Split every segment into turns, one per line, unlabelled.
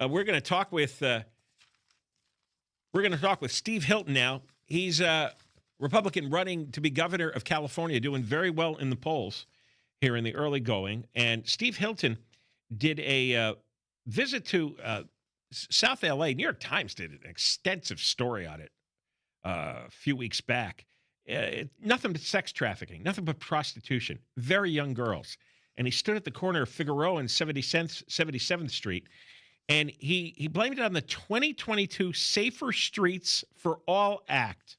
We're going to talk with Steve Hilton now. He's a Republican running to be governor of California, doing very well in the polls here in the early going. And Steve Hilton did a visit to South LA. New York Times did an extensive story on it a few weeks back. Nothing but sex trafficking, nothing but prostitution, very young girls. And he stood at the corner of Figueroa and 77th Street, and he blamed it on the 2022 Safer Streets for All Act.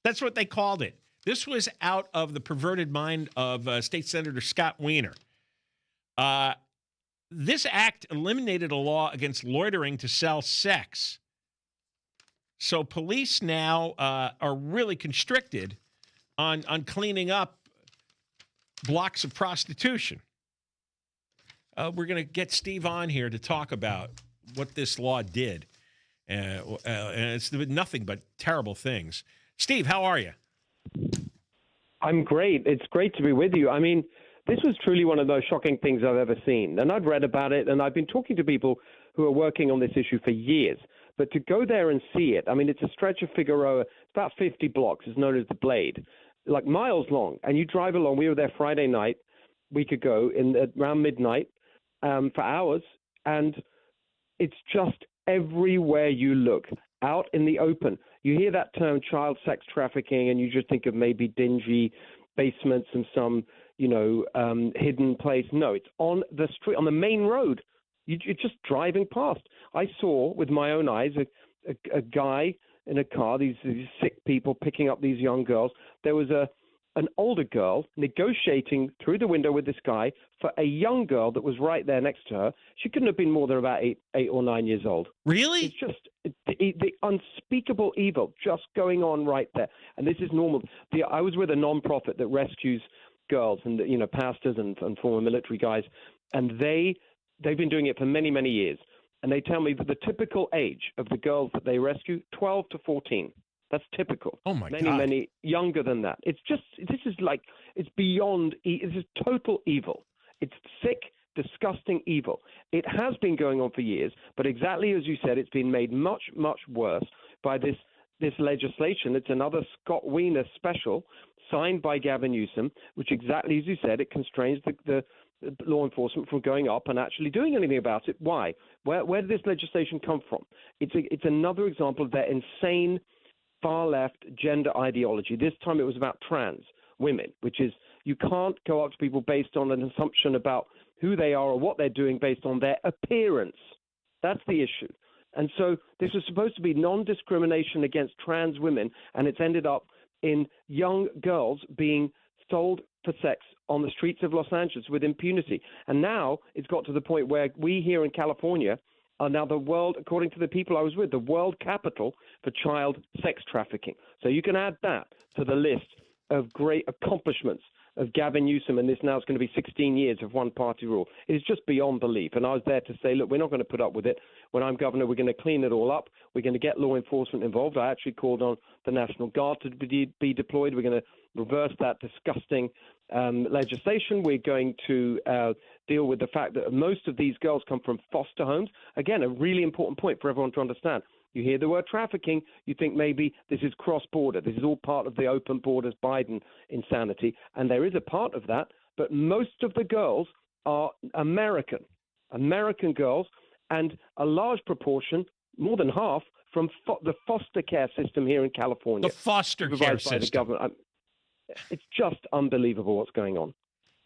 That's what they called it. This was out of the perverted mind of State Senator Scott Wiener. This act eliminated a law against loitering to sell sex. So police now are really constricted on cleaning up blocks of prostitution. We're going to get Steve on here to talk about what this law did. And it's nothing but terrible things. Steve, how are you?
I'm great. It's great to be with you. I mean, this was truly one of those shocking things I've ever seen. And I'd read about it, and I've been talking to people who are working on this issue for years. But to go there and see it, I mean, it's a stretch of Figueroa. It's about 50 blocks. It's known as the Blade, like miles long. And you drive along. We were there Friday night, week ago, around midnight, for hours. And it's just everywhere you look, out in the open. You hear that term child sex trafficking, and you just think of maybe dingy basements and some, hidden place. No, it's on the street, on the main road. You're just driving past. I saw with my own eyes a guy in a car, these sick people picking up these young girls. There was an older girl negotiating through the window with this guy for a young girl that was right there next to her. She couldn't have been more than about eight or 9 years old.
Really?
It's just the unspeakable evil just going on right there. And this is normal. I was with a nonprofit that rescues girls and, pastors and former military guys, and they've been doing it for many, many years. And they tell me that the typical age of the girls that they rescue, 12 to 14. That's typical.
Oh, my God.
Many younger than that. It's beyond, this is total evil. It's sick, disgusting evil. It has been going on for years, but exactly as you said, it's been made much, much worse by this legislation. It's another Scott Wiener special signed by Gavin Newsom, which exactly as you said, it constrains the law enforcement from going up and actually doing anything about it. Why? Where did this legislation come from? It's another example of their insane far-left gender ideology. This time it was about trans women, which is you can't go up to people based on an assumption about who they are or what they're doing based on their appearance. That's the issue. And so this was supposed to be non-discrimination against trans women, and it's ended up in young girls being sold for sex on the streets of Los Angeles with impunity. And now it's got to the point where we here in California are now the world, according to the people I was with, the world capital for child sex trafficking. So you can add that to the list of great accomplishments of Gavin Newsom, and this now is going to be 16 years of one-party rule. It is just beyond belief. And I was there to say, look, we're not going to put up with it. When I'm governor, we're going to clean it all up. We're going to get law enforcement involved. I actually called on the National Guard to be deployed. We're going to reverse that disgusting legislation. We're going to deal with the fact that most of these girls come from foster homes. Again, a really important point for everyone to understand. You hear the word trafficking, you think maybe this is cross-border. This is all part of the open borders Biden insanity. And there is a part of that, but most of the girls are American girls, and a large proportion, more than half, from the foster care system here in California.
The foster care system.
The government. It's just unbelievable what's going on.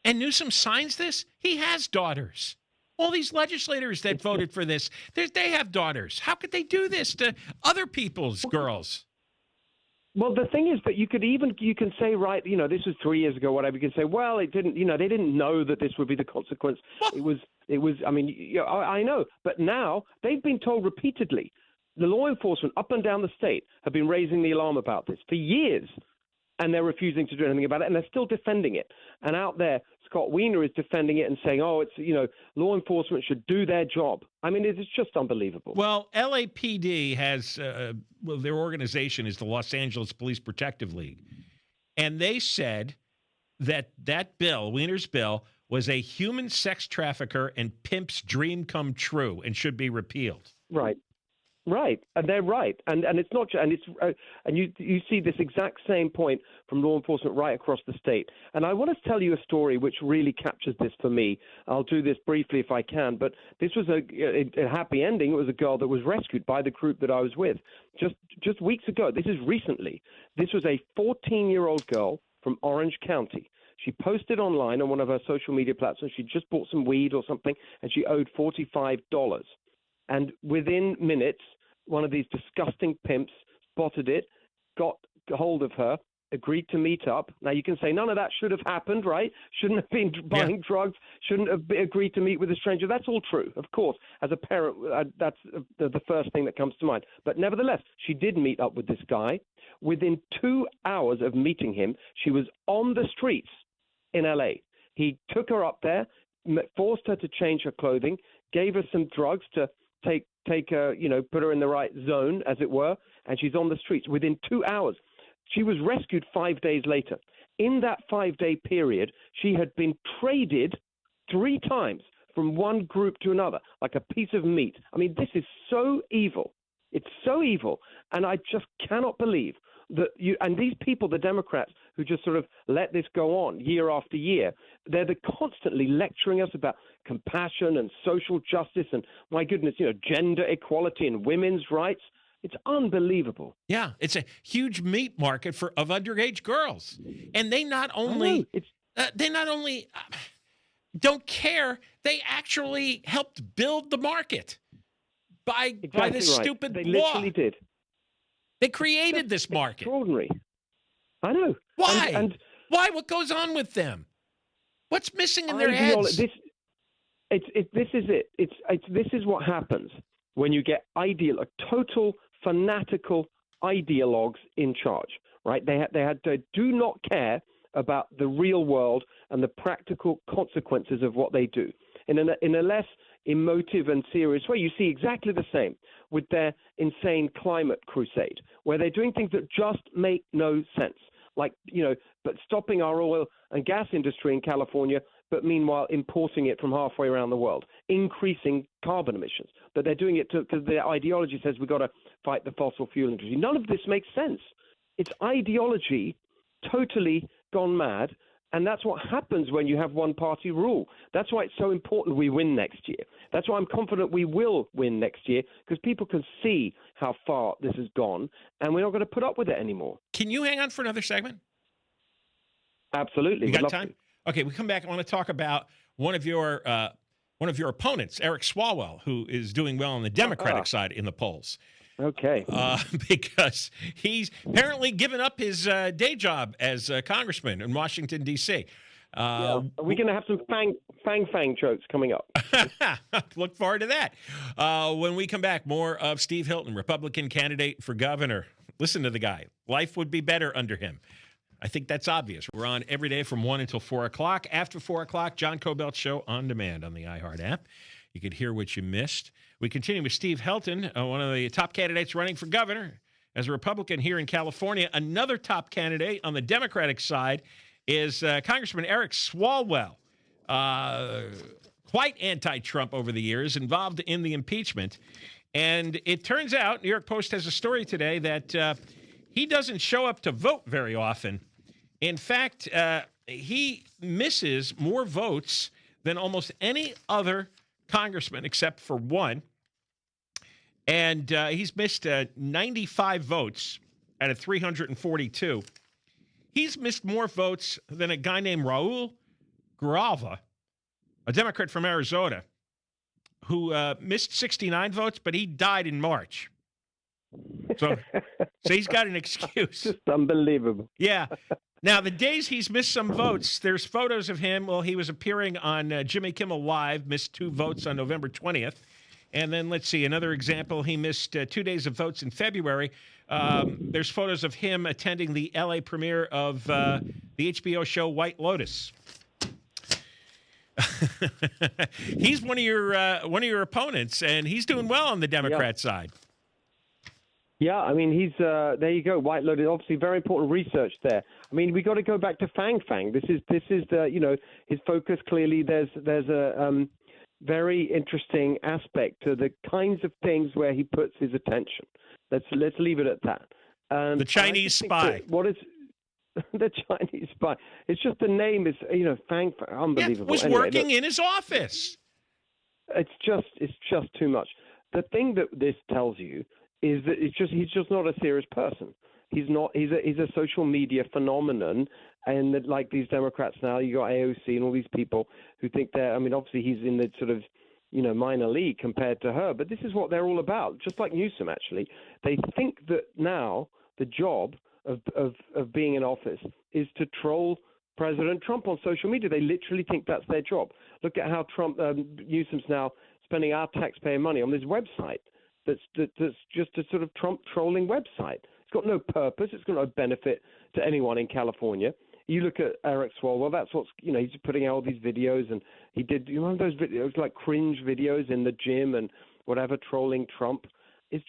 And Newsom signs this? He has daughters. All these legislators that voted for this, they have daughters. How could they do this to other people's girls?
Well, the thing is that you can say, right, this was 3 years ago, whatever. You can say, well, it didn't, they didn't know that this would be the consequence. It was, I mean, I know. But now they've been told repeatedly, the law enforcement up and down the state have been raising the alarm about this for years. And they're refusing to do anything about it, and they're still defending it. And out there, Scott Wiener is defending it and saying, it's, law enforcement should do their job. I mean, it's just unbelievable.
Well, LAPD has, their organization is the Los Angeles Police Protective League. And they said that bill, Wiener's bill, was a human sex trafficker and pimp's dream come true and should be repealed.
Right, and they're right, and it's not, and it's and you see this exact same point from law enforcement right across the state. And I want to tell you a story which really captures this for me. I'll do this briefly if I can, but this was a happy ending. It was a girl that was rescued by the group that I was with just weeks ago. This is recently. This was a 14-year-old girl from Orange County. She posted online on one of her social media platforms. She just bought some weed or something, and she owed $45. And within minutes, one of these disgusting pimps spotted it, got hold of her, agreed to meet up. Now, you can say none of that should have happened, right? Shouldn't have been buying drugs, shouldn't have agreed to meet with a stranger. That's all true, of course. As a parent, that's the first thing that comes to mind. But nevertheless, she did meet up with this guy. Within 2 hours of meeting him, she was on the streets in L.A. He took her up there, forced her to change her clothing, gave her some drugs to take her, put her in the right zone, as it were, and she's on the streets within 2 hours. She was rescued 5 days later. In that 5-day period, she had been traded 3 times from one group to another, like a piece of meat. I mean, this is so evil. It's so evil. And I just cannot believe that and these people, the Democrats, who just sort of let this go on year after year, they're constantly lecturing us about compassion and social justice and, my goodness, gender equality and women's rights. It's unbelievable.
Yeah, it's a huge meat market of underage girls, and they not only don't care, they actually helped build the market by this stupid law.
They literally did.
They created this market.
Extraordinary. I know.
Why?
And
why? What goes on with them? What's missing in their heads?
This is it. This is what happens when you get total fanatical ideologues in charge, right? They do not care about the real world and the practical consequences of what they do. In a less emotive and serious way, you see exactly the same with their insane climate crusade, where they're doing things that just make no sense. Like, but stopping our oil and gas industry in California, but meanwhile importing it from halfway around the world, increasing carbon emissions. But they're doing it because their ideology says we've got to fight the fossil fuel industry. None of this makes sense. It's ideology totally gone mad. And that's what happens when you have one-party rule. That's why it's so important we win next year. That's why I'm confident we will win next year, because people can see how far this has gone, and we're not going to put up with it anymore.
Can you hang on for another segment?
Absolutely.
You got time? Okay, we come back. I want to talk about one of your opponents, Eric Swalwell, who is doing well on the Democratic side in the polls.
Okay.
Because he's apparently given up his day job as a congressman in Washington, D.C.
Are we going to have some fang jokes coming up?
Look forward to that. When we come back, more of Steve Hilton, Republican candidate for governor. Listen to the guy. Life would be better under him. I think that's obvious. We're on every day from 1 until 4 o'clock. After 4 o'clock, John Kobylt Show on demand on the iHeart app. You could hear what you missed. We continue with Steve Hilton, one of the top candidates running for governor as a Republican here in California. Another top candidate on the Democratic side is Congressman Eric Swalwell, quite anti-Trump over the years, involved in the impeachment. And it turns out, New York Post has a story today that he doesn't show up to vote very often. In fact, he misses more votes than almost any other congressman except for one. And he's missed 95 votes out of 342. He's missed more votes than a guy named Raul Grijalva, a Democrat from Arizona, who missed 69 votes, but he died in March. So he's got an excuse.
Just unbelievable.
Yeah. Now, the days he's missed some votes, there's photos of him. Well, he was appearing on Jimmy Kimmel Live, missed 2 votes on November 20th. And then, let's see, another example, he missed 2 days of votes in February. There's photos of him attending the L.A. premiere of the HBO show White Lotus. He's one of your opponents, and he's doing well on the Democrat side.
Yeah, I mean, he's there. You go, white loaded. Obviously, very important research there. I mean, we got to go back to Fang Fang. This is the his focus. Clearly, there's a very interesting aspect to the kinds of things where he puts his attention. Let's leave it at that. And
the Chinese spy.
What is the Chinese spy? It's just the name is Fang Fang. Unbelievable.
Yeah, was
anyway,
working in his office.
It's just too much. The thing that this tells you is that he's just not a serious person. He's a social media phenomenon, and that, like these Democrats now, you got AOC and all these people who think they're. I mean, obviously he's in the sort of minor league compared to her, but this is what they're all about. Just like Newsom, actually, they think that now the job of being in office is to troll President Trump on social media. They literally think that's their job. Look at how Newsom's now spending our taxpayer money on this website. That's just a sort of Trump trolling website. It's got no purpose. It's got no benefit to anyone in California. You look at Eric Swalwell. That's what's he's putting out all these videos, and he did those videos like cringe videos in the gym and whatever, trolling Trump. It's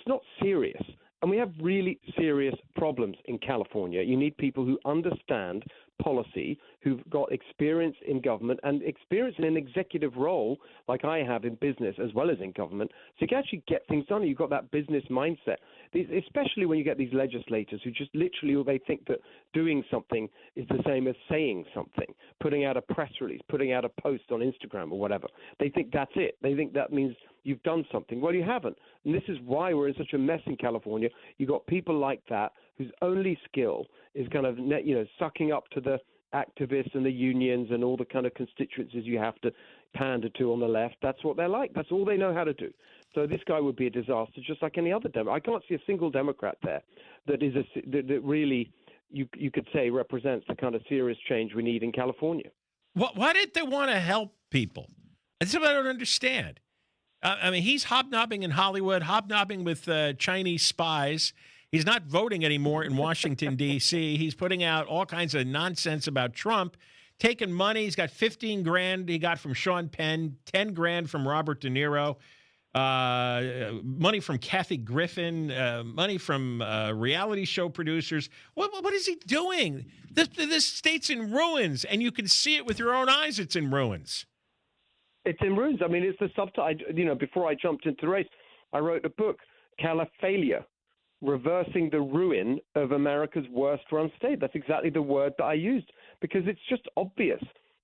not serious. And we have really serious problems in California. You need people who understand policy, who've got experience in government and experience in an executive role like I have in business as well as in government, so you can actually get things done. You've got that business mindset, especially when you get these legislators who just literally they think that doing something is the same as saying something, putting out a press release, putting out a post on Instagram or whatever. They think that's it. They think that means you've done something. Well, you haven't. And this is why we're in such a mess in California. You've got people like that whose only skill is kind of, sucking up to the activists and the unions and all the kind of constituencies you have to pander to on the left. That's what they're like. That's all they know how to do. So this guy would be a disaster, just like any other Democrat. I can't see a single Democrat there that really you could say represents the kind of serious change we need in California.
Why did they want to help people? That's what I don't understand. I mean, he's hobnobbing in Hollywood, hobnobbing with Chinese spies. He's not voting anymore in Washington, D.C. He's putting out all kinds of nonsense about Trump, taking money. He's got $15,000 he got from Sean Penn, $10,000 from Robert De Niro, money from Kathy Griffin, money from reality show producers. What is he doing? This state's in ruins, and you can see it with your own eyes. It's in ruins.
It's in ruins. I mean, it's the subtitle. Before I jumped into the race, I wrote a book, Caliphalia, Reversing the Ruin of America's Worst Run State. That's exactly the word that I used, because it's just obvious.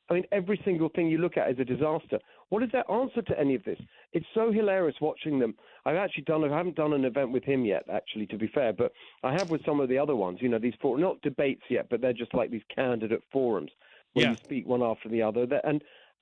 I mean, every single thing you look at is a disaster. What is their answer to any of this? It's so hilarious watching them. I haven't done an event with him yet, actually, to be fair, but I have with some of the other ones, these four, not debates yet, but they're just like these candidate forums where you speak one after the other.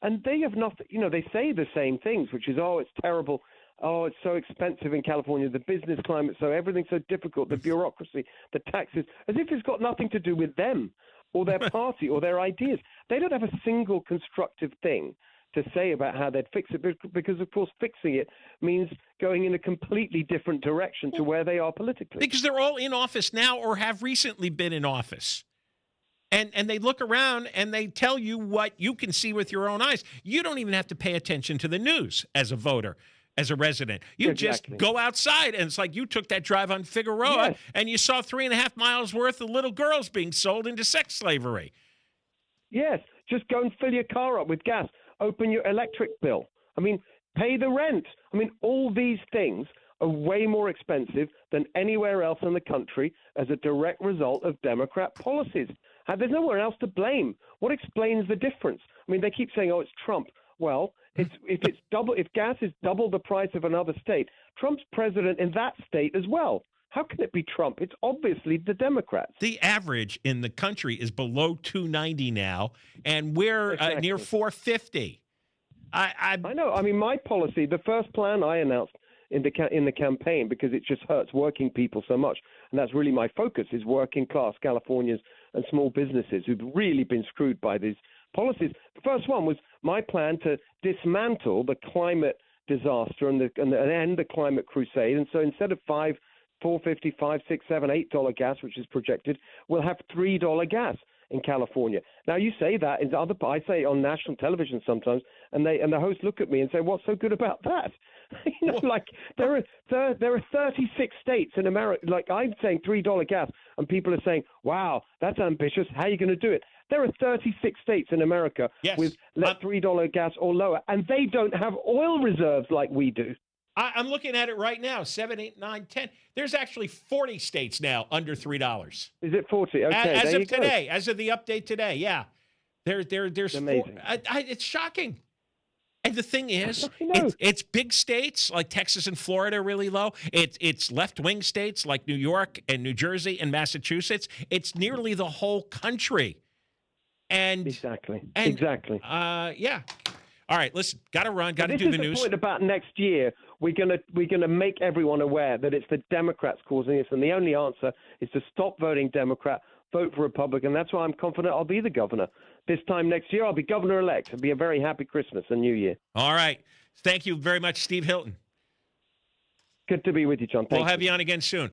And they have nothing, they say the same things, which is, oh, it's terrible. Oh, it's so expensive in California, the business climate, so everything's so difficult, the bureaucracy, the taxes, as if it's got nothing to do with them or their party or their ideas. They don't have a single constructive thing to say about how they'd fix it, because, of course, fixing it means going in a completely different direction to where they are politically.
Because they're all in office now or have recently been in office. And they look around and they tell you what you can see with your own eyes. You don't even have to pay attention to the news as a voter, as a resident. You just go outside, and it's like you took that drive on Figueroa and you saw 3.5 miles worth of little girls being sold into sex slavery.
Yes, just go and fill your car up with gas. Open your electric bill. I mean, pay the rent. I mean, all these things are way more expensive than anywhere else in the country as a direct result of Democrat policies. There's nowhere else to blame. What explains the difference? I mean, they keep saying, oh, it's Trump. Well, if gas is double the price of another state, Trump's president in that state as well. How can it be Trump? It's obviously the Democrats.
The average in the country is below 290 now, and we're near 450. I
know. I mean, my policy, the first plan I announced in the campaign, because it just hurts working people so much, and that's really my focus, is working class Californians and small businesses who've really been screwed by these policies. The first one was my plan to dismantle the climate disaster and end the climate crusade. And so instead of $4.50, $5, $6, $7, $8 gas, which is projected, we'll have $3 gas in California. Now you say that I say on national television sometimes, and the hosts look at me and say, "What's so good about that?" Like there are 36 states in America. Like I'm saying $3 gas, and people are saying, "Wow, that's ambitious. How are you going to do it?" There are 36 states in America with $3 gas or lower, and they don't have oil reserves like we do.
I'm looking at it right now, 7, 8, 9, 10. There's actually 40 states now under $3.
Is it 40? Okay,
as of today, as of the update today, yeah. There's
amazing.
It's shocking. And the thing is,
know.
it's big states like Texas and Florida are really low. It's left-wing states like New York and New Jersey and Massachusetts. It's nearly the whole country. And
exactly.
Yeah. All right, listen, got to run, got to do the news.
This is the point about next year. We're gonna make everyone aware that it's the Democrats causing this, and the only answer is to stop voting Democrat, vote for Republican. That's why I'm confident I'll be the governor. This time next year, I'll be governor-elect. It'll be a very happy Christmas and New Year.
All right. Thank you very much, Steve Hilton.
Good to be with you, John.
We'll have you on again soon.